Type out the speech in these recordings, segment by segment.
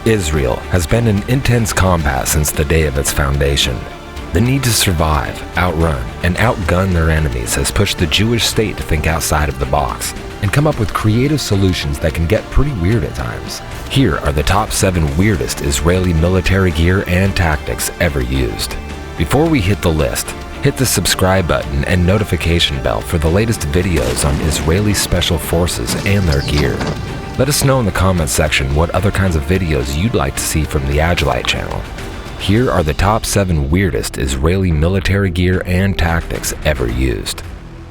Israel has been in intense combat since the day of its foundation. The need to survive, outrun, and outgun their enemies has pushed the Jewish state to think outside of the box and come up with creative solutions that can get pretty weird at times. Here are the top 7 weirdest Israeli military gear and tactics ever used. Before we hit the list, hit the subscribe button and notification bell for the latest videos on Israeli Special Forces and their gear. Let us know in the comments section what other kinds of videos you'd like to see from the Agilite channel. Here are the top 7 weirdest Israeli military gear and tactics ever used.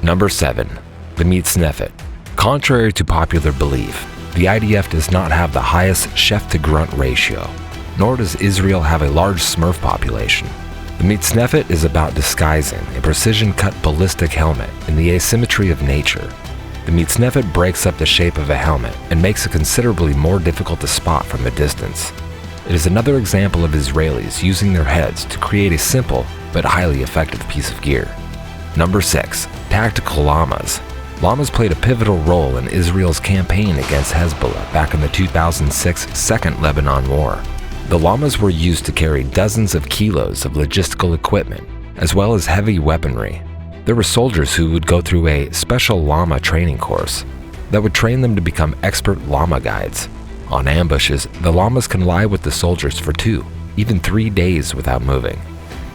Number 7. The Meat Sniffet. Contrary to popular belief, the IDF does not have the highest chef-to-grunt ratio, nor does Israel have a large Smurf population. The Meat Sniffet is about disguising a precision-cut ballistic helmet in the asymmetry of nature. The Meat Sniffet breaks up the shape of a helmet and makes it considerably more difficult to spot from a distance. It is another example of Israelis using their heads to create a simple but highly effective piece of gear. Number 6. Tactical Llamas. Llamas played a pivotal role in Israel's campaign against Hezbollah back in the 2006 Second Lebanon War. The Llamas were used to carry dozens of kilos of logistical equipment, as well as heavy weaponry. There were soldiers who would go through a special llama training course that would train them to become expert llama guides. On ambushes, the llamas can lie with the soldiers for 2, even 3 days without moving.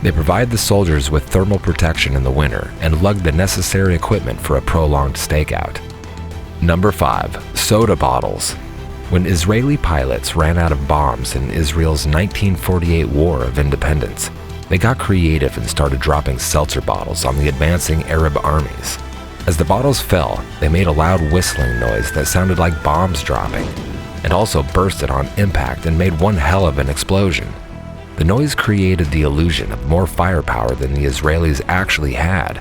They provide the soldiers with thermal protection in the winter and lug the necessary equipment for a prolonged stakeout. Number 5. Soda bottles. When Israeli pilots ran out of bombs in Israel's 1948 War of Independence, they got creative and started dropping seltzer bottles on the advancing Arab armies. As the bottles fell, they made a loud whistling noise that sounded like bombs dropping, and also bursted on impact and made one hell of an explosion. The noise created the illusion of more firepower than the Israelis actually had,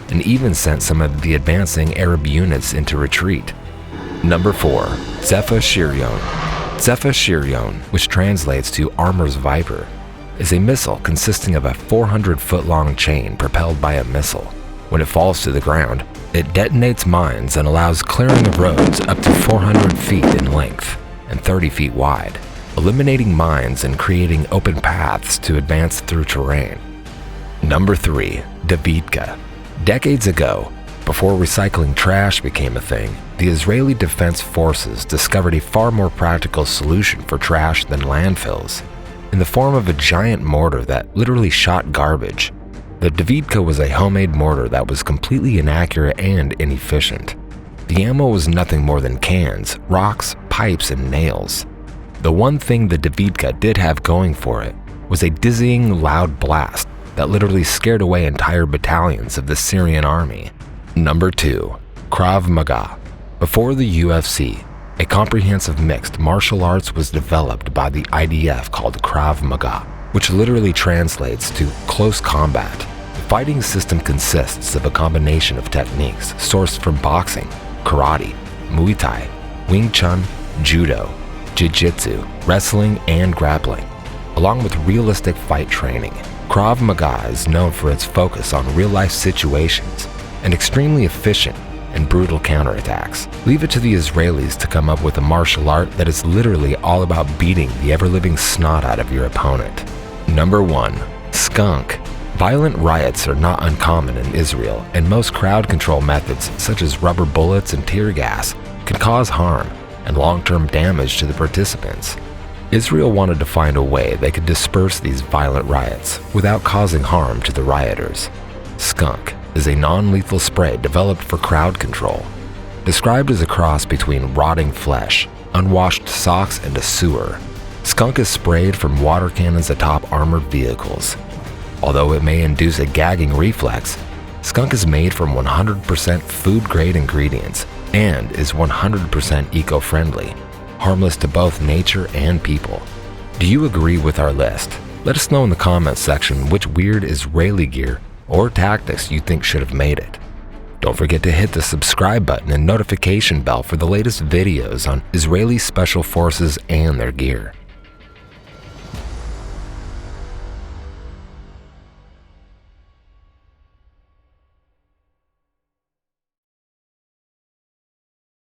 and even sent some of the advancing Arab units into retreat. Number 4. Zephyr Shirion. Zephyr Shirion, which translates to Armor's Viper, is a missile consisting of a 400-foot-long chain propelled by a missile. When it falls to the ground, it detonates mines and allows clearing of roads up to 400 feet in length and 30 feet wide, eliminating mines and creating open paths to advance through terrain. Number 3. Davidka. Decades ago, before recycling trash became a thing, the Israeli Defense Forces discovered a far more practical solution for trash than landfills, in the form of a giant mortar that literally shot garbage. The Davidka was a homemade mortar that was completely inaccurate and inefficient. The ammo was nothing more than cans, rocks, pipes, and nails. The one thing the Davidka did have going for it was a dizzying loud blast that literally scared away entire battalions of the Syrian army. Number 2. Krav Maga. Before the UFC, a comprehensive mixed martial arts was developed by the IDF called Krav Maga, which literally translates to close combat. The fighting system consists of a combination of techniques sourced from boxing, karate, Muay Thai, Wing Chun, Judo, Jiu-Jitsu, wrestling, and grappling, along with realistic fight training. Krav Maga is known for its focus on real-life situations and extremely efficient and brutal counterattacks. Leave it to the Israelis to come up with a martial art that is literally all about beating the ever-living snot out of your opponent. Number 1. Skunk. Violent riots are not uncommon in Israel, and most crowd control methods such as rubber bullets and tear gas can cause harm and long-term damage to the participants. Israel wanted to find a way they could disperse these violent riots without causing harm to the rioters. Skunk is a non-lethal spray developed for crowd control. Described as a cross between rotting flesh, unwashed socks, and a sewer, Skunk is sprayed from water cannons atop armored vehicles. Although it may induce a gagging reflex, Skunk is made from 100% food-grade ingredients and is 100% eco-friendly, harmless to both nature and people. Do you agree with our list? Let us know in the comments section which weird Israeli gear or tactics you think should have made it. Don't forget to hit the subscribe button and notification bell for the latest videos on Israeli Special Forces and their gear.